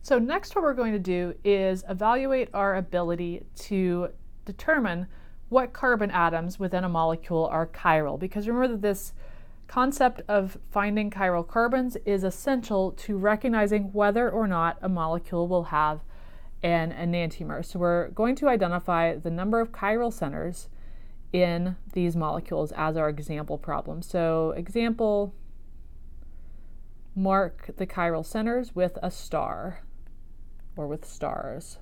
So next what we're going to do is evaluate our ability to determine what carbon atoms within a molecule are chiral, because remember that this concept of finding chiral carbons is essential to recognizing whether or not a molecule will have an enantiomer. So we're going to identify the number of chiral centers in these molecules as our example problem. So example, mark the chiral centers with a star or with stars.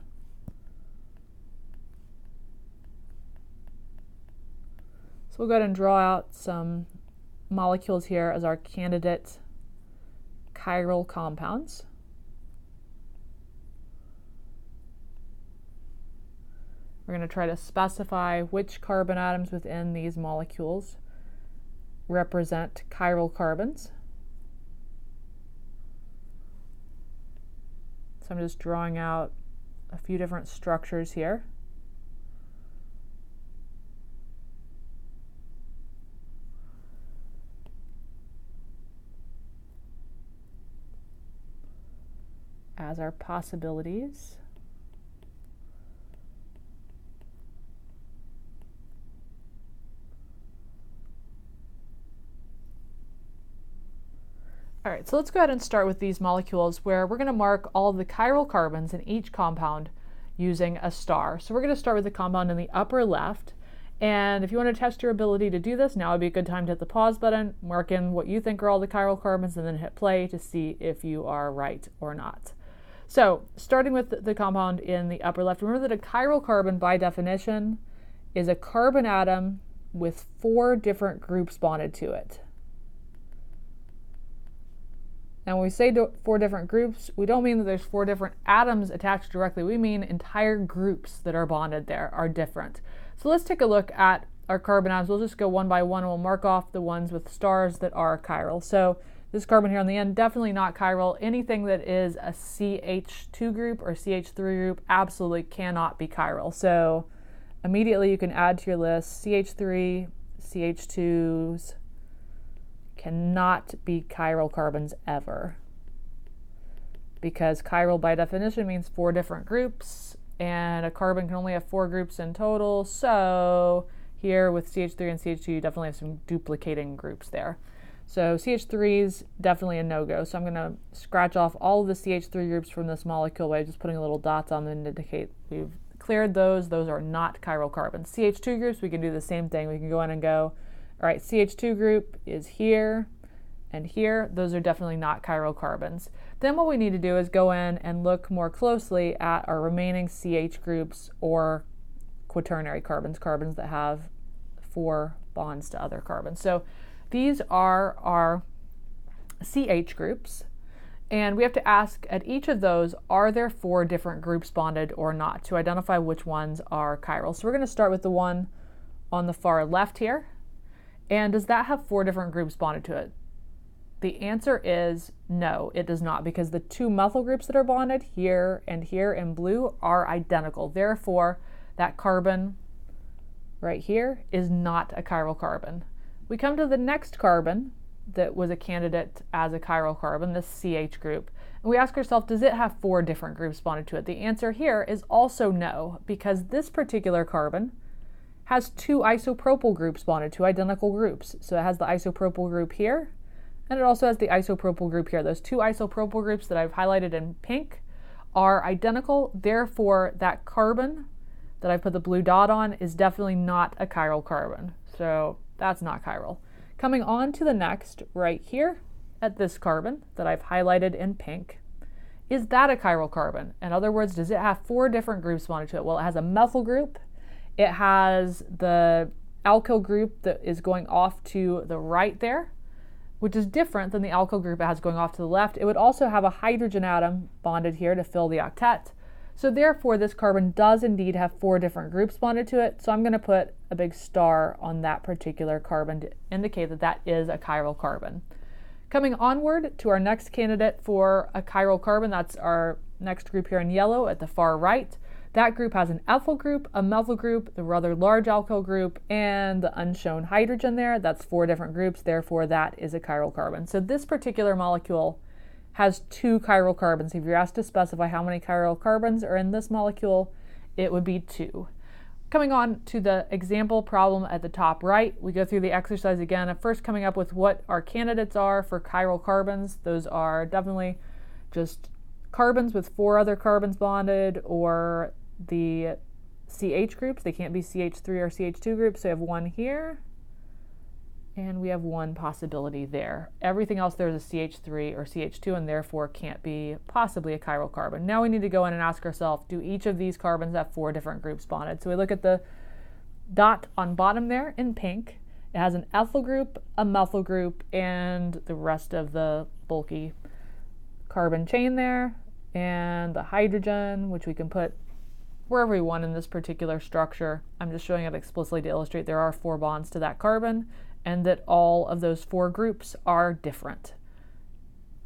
So we'll go ahead and draw out some molecules here as our candidate chiral compounds. We're going to try to specify which carbon atoms within these molecules represent chiral carbons. So I'm just drawing out a few different structures here. As our possibilities. All right, so let's go ahead and start with these molecules where we're going to mark all of the chiral carbons in each compound using a star. So we're going to start with the compound in the upper left. And if you want to test your ability to do this, now would be a good time to hit the pause button, mark in what you think are all the chiral carbons, and then hit play to see if you are right or not. So starting with the compound in the upper left, remember that a chiral carbon by definition is a carbon atom with 4 different groups bonded to it. Now when we say 4 different groups, we don't mean that there's 4 different atoms attached directly. We mean entire groups that are bonded there are different. So let's take a look at our carbon atoms. We'll just go one by one and we'll mark off the ones with stars that are chiral. So this carbon here on the end, definitely not chiral. Anything that is a CH2 group or CH3 group absolutely cannot be chiral. So immediately you can add to your list CH3, CH2s, cannot be chiral carbons ever, because chiral by definition means 4 different groups, and a carbon can only have 4 groups in total. So here with CH3 and CH2 you definitely have some duplicating groups there. So CH3 is definitely a no-go. So I'm going to scratch off all of the CH3 groups from this molecule by just putting little dots on them to indicate we've cleared those. Those are not chiral carbons. CH2 groups, we can do the same thing. We can go in and go, all right, CH2 group is here and here. Those are definitely not chiral carbons. Then what we need to do is go in and look more closely at our remaining CH groups or quaternary carbons, carbons that have 4 bonds to other carbons. So these are our CH groups, and we have to ask at each of those, are there 4 different groups bonded or not, to identify which ones are chiral. So we're going to start with the one on the far left here. And does that have 4 different groups bonded to it? The answer is no, it does not, because the 2 methyl groups that are bonded here and here in blue are identical. Therefore, that carbon right here is not a chiral carbon. We come to the next carbon that was a candidate as a chiral carbon, this CH group, and we ask ourselves, does it have 4 different groups bonded to it? The answer here is also no, because this particular carbon has 2 isopropyl groups bonded to identical groups. So it has the isopropyl group here, and it also has the isopropyl group here. Those 2 isopropyl groups that I've highlighted in pink are identical. Therefore, that carbon that I put the blue dot on is definitely not a chiral carbon. So that's not chiral. Coming on to the next right here at this carbon that I've highlighted in pink, is that a chiral carbon? In other words, does it have 4 different groups bonded to it? Well, it has a methyl group. It has the alkyl group that is going off to the right there, which is different than the alkyl group it has going off to the left. It would also have a hydrogen atom bonded here to fill the octet. So therefore, this carbon does indeed have 4 different groups bonded to it. So I'm going to put a big star on that particular carbon to indicate that that is a chiral carbon. Coming onward to our next candidate for a chiral carbon, that's our next group here in yellow at the far right. That group has an ethyl group, a methyl group, the rather large alkyl group, and the unshown hydrogen there. That's 4 different groups, therefore that is a chiral carbon. So this particular molecule has 2 chiral carbons. If you're asked to specify how many chiral carbons are in this molecule, it would be 2. Coming on to the example problem at the top right, we go through the exercise again, first coming up with what our candidates are for chiral carbons. Those are definitely just carbons with 4 other carbons bonded, or the CH groups. They can't be CH3 or CH2 groups, so we have 1 here, and we have 1 possibility there. Everything else there is a CH3 or CH2, and therefore can't be possibly a chiral carbon. Now we need to go in and ask ourselves, do each of these carbons have 4 different groups bonded? So we look at the dot on bottom there in pink. It has an ethyl group, a methyl group, and the rest of the bulky carbon chain there, and the hydrogen, which we can put wherever we want in this particular structure. I'm just showing it explicitly to illustrate there are 4 bonds to that carbon, and that all of those 4 groups are different.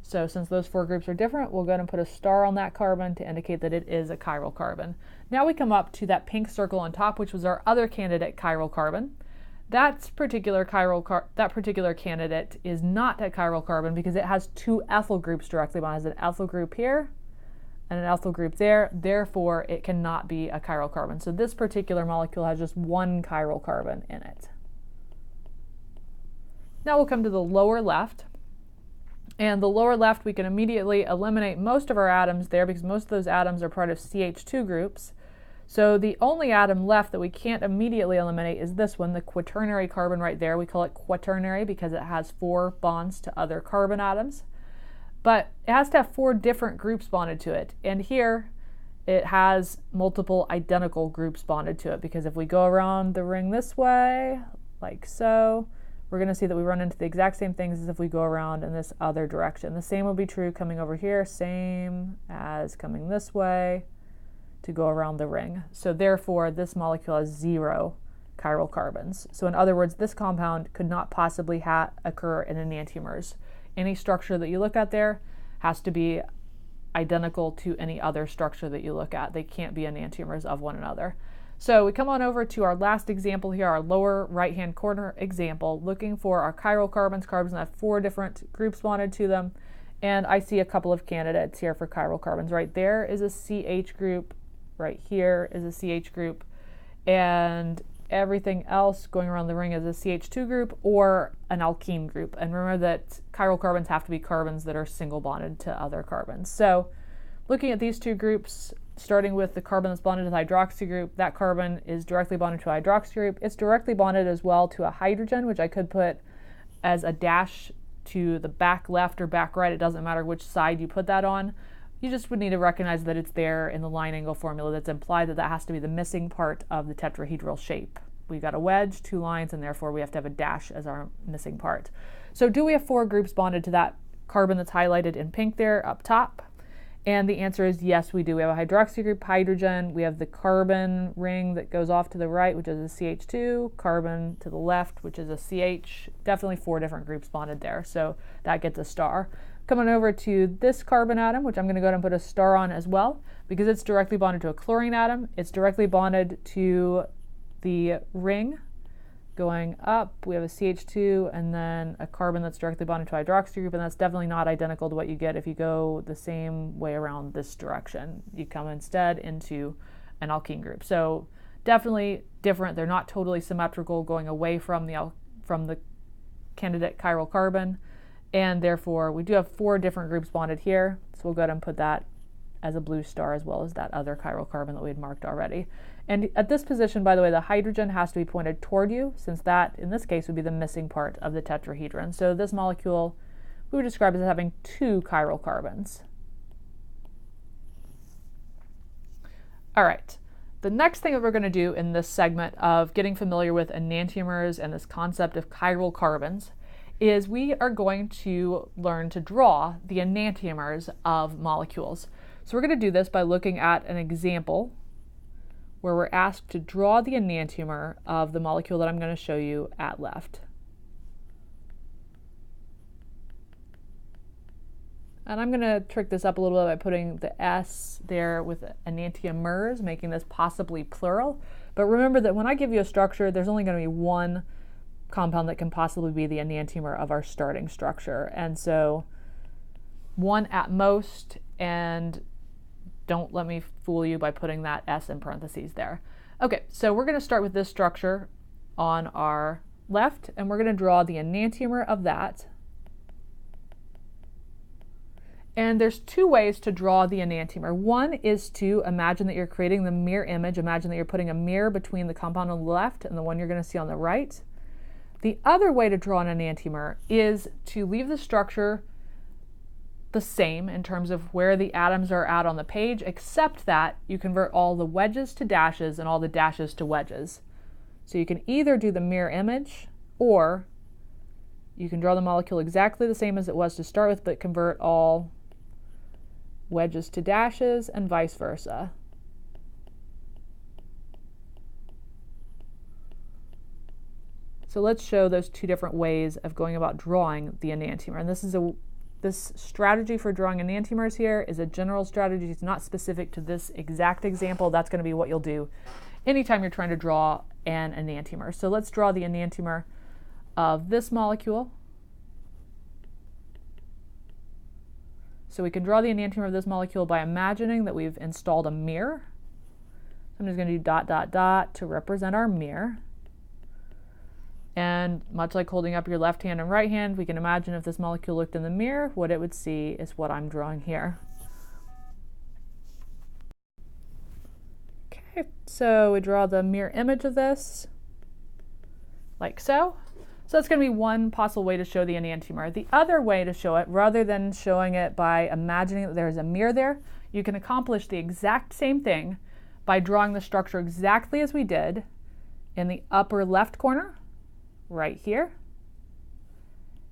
So since those 4 groups are different, we'll go ahead and put a star on that carbon to indicate that it is a chiral carbon. Now we come up to that pink circle on top, which was our other candidate chiral carbon. That particular candidate is not a chiral carbon because it has 2 ethyl groups directly bonded. It has an ethyl group here and an ethyl group there. Therefore, it cannot be a chiral carbon. So this particular molecule has just 1 chiral carbon in it. Now we'll come to the lower left. And the lower left, we can immediately eliminate most of our atoms there because most of those atoms are part of CH2 groups. So the only atom left that we can't immediately eliminate is this one, the quaternary carbon right there. We call it quaternary because it has 4 bonds to other carbon atoms. But it has to have 4 different groups bonded to it. And here it has multiple identical groups bonded to it because if we go around the ring this way, like so, we're going to see that we run into the exact same things as if we go around in this other direction. The same will be true coming over here, same as coming this way to go around the ring. So therefore, this molecule has 0 chiral carbons. So in other words, this compound could not possibly occur in enantiomers. Any structure that you look at there has to be identical to any other structure that you look at. They can't be enantiomers of one another. So we come on over to our last example here, our lower right-hand corner example, looking for our chiral carbons. Carbons that have 4 different groups bonded to them. And I see a couple of candidates here for chiral carbons. Right there is a CH group. Right here is a CH group. And everything else going around the ring is a CH2 group or an alkene group. And remember that chiral carbons have to be carbons that are single bonded to other carbons. So looking at these 2 groups, starting with the carbon that's bonded to the hydroxy group, that carbon is directly bonded to a hydroxy group. It's directly bonded as well to a hydrogen, which I could put as a dash to the back left or back right. It doesn't matter which side you put that on. You just would need to recognize that it's there in the line angle formula. That's implied that that has to be the missing part of the tetrahedral shape. We've got a wedge, 2 lines, and therefore we have to have a dash as our missing part. So do we have 4 groups bonded to that carbon that's highlighted in pink there up top? And the answer is yes, we do. We have a hydroxy group, hydrogen. We have the carbon ring that goes off to the right, which is a CH2, carbon to the left, which is a CH. Definitely 4 different groups bonded there, so that gets a star. Coming over to this carbon atom, which I'm going to go ahead and put a star on as well, because it's directly bonded to a chlorine atom. It's directly bonded to the ring. Going up, we have a CH2 and then a carbon that's directly bonded to a hydroxy group, and that's definitely not identical to what you get if you go the same way around this direction. You come instead into an alkene group. So definitely different. They're not totally symmetrical going away from the candidate chiral carbon, and therefore we do have 4 different groups bonded here. So we'll go ahead and put that as a blue star as well as that other chiral carbon that we had marked already. And at this position, by the way, the hydrogen has to be pointed toward you, since that, in this case, would be the missing part of the tetrahedron. So this molecule we would describe as having 2 chiral carbons. All right, the next thing that we're going to do in this segment of getting familiar with enantiomers and this concept of chiral carbons is we are going to learn to draw the enantiomers of molecules. So we're going to do this by looking at an example where we're asked to draw the enantiomer of the molecule that I'm going to show you at left. And I'm going to trick this up a little bit by putting the S there with enantiomers, making this possibly plural. But remember that when I give you a structure, there's only going to be 1 compound that can possibly be the enantiomer of our starting structure. And so 1 at most, and don't let me fool you by putting that S in parentheses there. Okay, so we're going to start with this structure on our left, and we're going to draw the enantiomer of that. And there's two ways to draw the enantiomer. One is to imagine that you're creating the mirror image. Imagine that you're putting a mirror between the compound on the left and the one you're going to see on the right. The other way to draw an enantiomer is to leave the structure the same in terms of where the atoms are at on the page, except that you convert all the wedges to dashes and all the dashes to wedges. So you can either do the mirror image, or you can draw the molecule exactly the same as it was to start with, but convert all wedges to dashes and vice versa. So let's show those two different ways of going about drawing the enantiomer. And this strategy for drawing enantiomers here is a general strategy. It's not specific to this exact example. That's going to be what you'll do anytime you're trying to draw an enantiomer. So let's draw the enantiomer of this molecule. So we can draw the enantiomer of this molecule by imagining that we've installed a mirror. So I'm just going to do dot, dot, dot to represent our mirror. And much like holding up your left hand and right hand, we can imagine if this molecule looked in the mirror, what it would see is what I'm drawing here. Okay, so we draw the mirror image of this, like so. So that's going to be one possible way to show the enantiomer. The other way to show it, rather than showing it by imagining that there's a mirror there, you can accomplish the exact same thing by drawing the structure exactly as we did in the upper left corner, right here,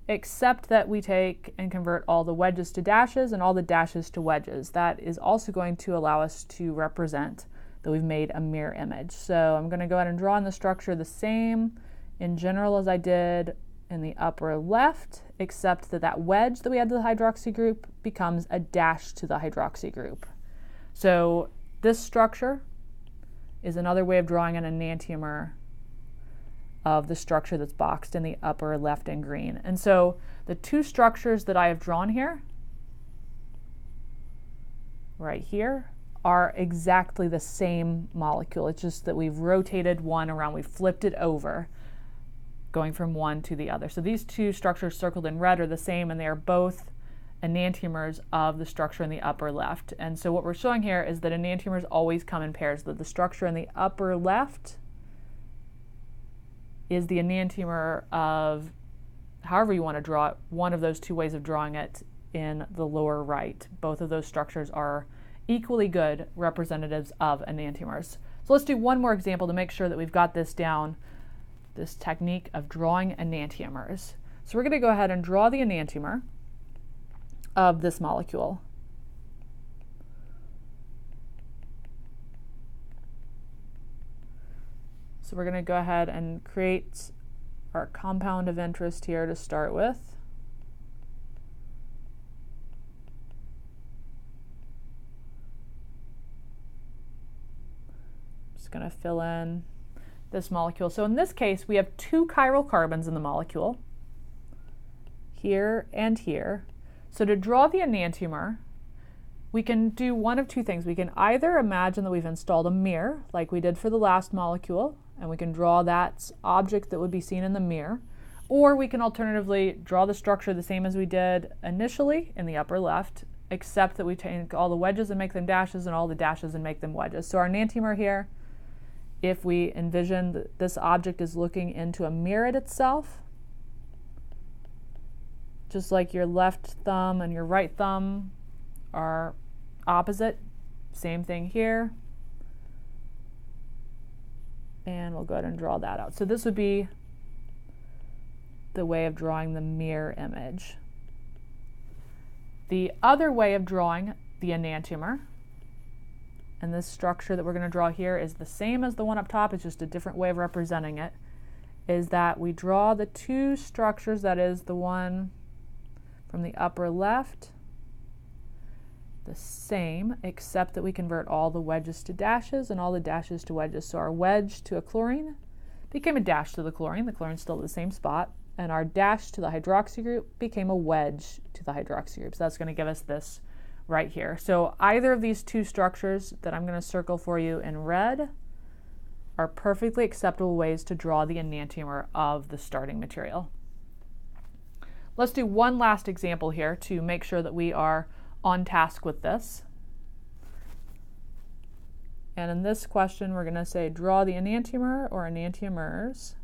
except that we take and convert all the wedges to dashes and all the dashes to wedges. That is also going to allow us to represent that we've made a mirror image. So I'm going to go ahead and draw in the structure the same in general as I did in the upper left, except that that wedge that we had to the hydroxy group becomes a dash to the hydroxy group. So this structure is another way of drawing an enantiomer of the structure that's boxed in the upper left in green. And so the two structures that I have drawn here, right here, are exactly the same molecule. It's just that we've rotated one around, we've flipped it over, going from one to the other. So these two structures circled in red are the same, and they are both enantiomers of the structure in the upper left. And so what we're showing here is that enantiomers always come in pairs, that the structure in the upper left is the enantiomer of, however you want to draw it, one of those two ways of drawing it in the lower right. Both of those structures are equally good representatives of enantiomers. So let's do one more example to make sure that we've got this down, this technique of drawing enantiomers. So we're going to go ahead and draw the enantiomer of this molecule. So we're going to go ahead and create our compound of interest here to start with. Just going to fill in this molecule. So in this case, we have two chiral carbons in the molecule, here and here. So to draw the enantiomer, we can do one of two things. We can either imagine that we've installed a mirror, like we did for the last molecule, and we can draw that object that would be seen in the mirror, or we can alternatively draw the structure the same as we did initially in the upper left, except that we take all the wedges and make them dashes and all the dashes and make them wedges. So our enantiomer here, if we envision that this object is looking into a mirror at itself, just like your left thumb and your right thumb are opposite, same thing here. And we'll go ahead and draw that out. So this would be the way of drawing the mirror image. The other way of drawing the enantiomer, and this structure that we're going to draw here is the same as the one up top, it's just a different way of representing it, is that we draw the two structures, that is the one from the upper left, the same, except that we convert all the wedges to dashes and all the dashes to wedges. So our wedge to a chlorine became a dash to the chlorine. The chlorine's still at the same spot. and our dash to the hydroxy group became a wedge to the hydroxy group. So that's going to give us this right here. So either of these two structures that I'm going to circle for you in red are perfectly acceptable ways to draw the enantiomer of the starting material. Let's do one last example here to make sure that we are on task with this. And in this question, we're going to say draw the enantiomer or enantiomers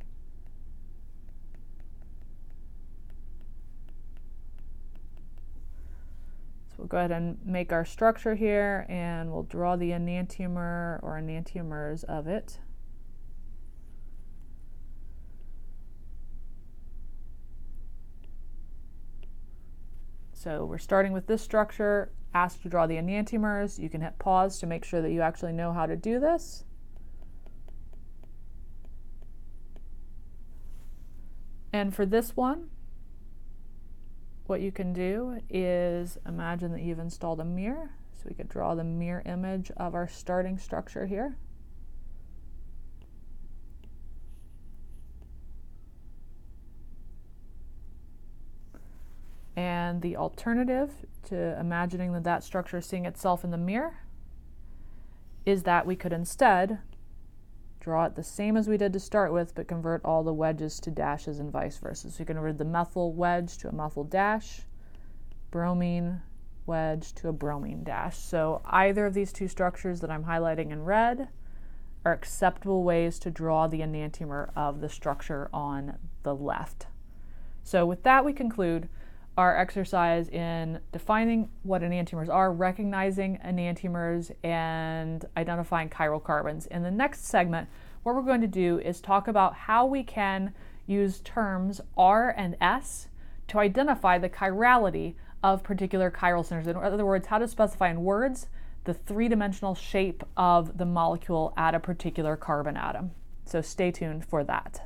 we'll go ahead and make our structure here, and we'll draw the enantiomer or enantiomers of it. So we're starting with this structure, asked to draw the enantiomers. You can hit pause to make sure that you actually know how to do this. And for this one, what you can do is imagine that you've installed a mirror. So we could draw the mirror image of our starting structure here. And the alternative to imagining that that structure is seeing itself in the mirror is that we could instead draw it the same as we did to start with, but convert all the wedges to dashes and vice versa. So you can convert the methyl wedge to a methyl dash, bromine wedge to a bromine dash. So either of these two structures that I'm highlighting in red are acceptable ways to draw the enantiomer of the structure on the left. So with that, we conclude our exercise in defining what enantiomers are, recognizing enantiomers, and identifying chiral carbons. In the next segment, what we're going to do is talk about how we can use terms R and S to identify the chirality of particular chiral centers. In other words, how to specify in words the three-dimensional shape of the molecule at a particular carbon atom. So stay tuned for that.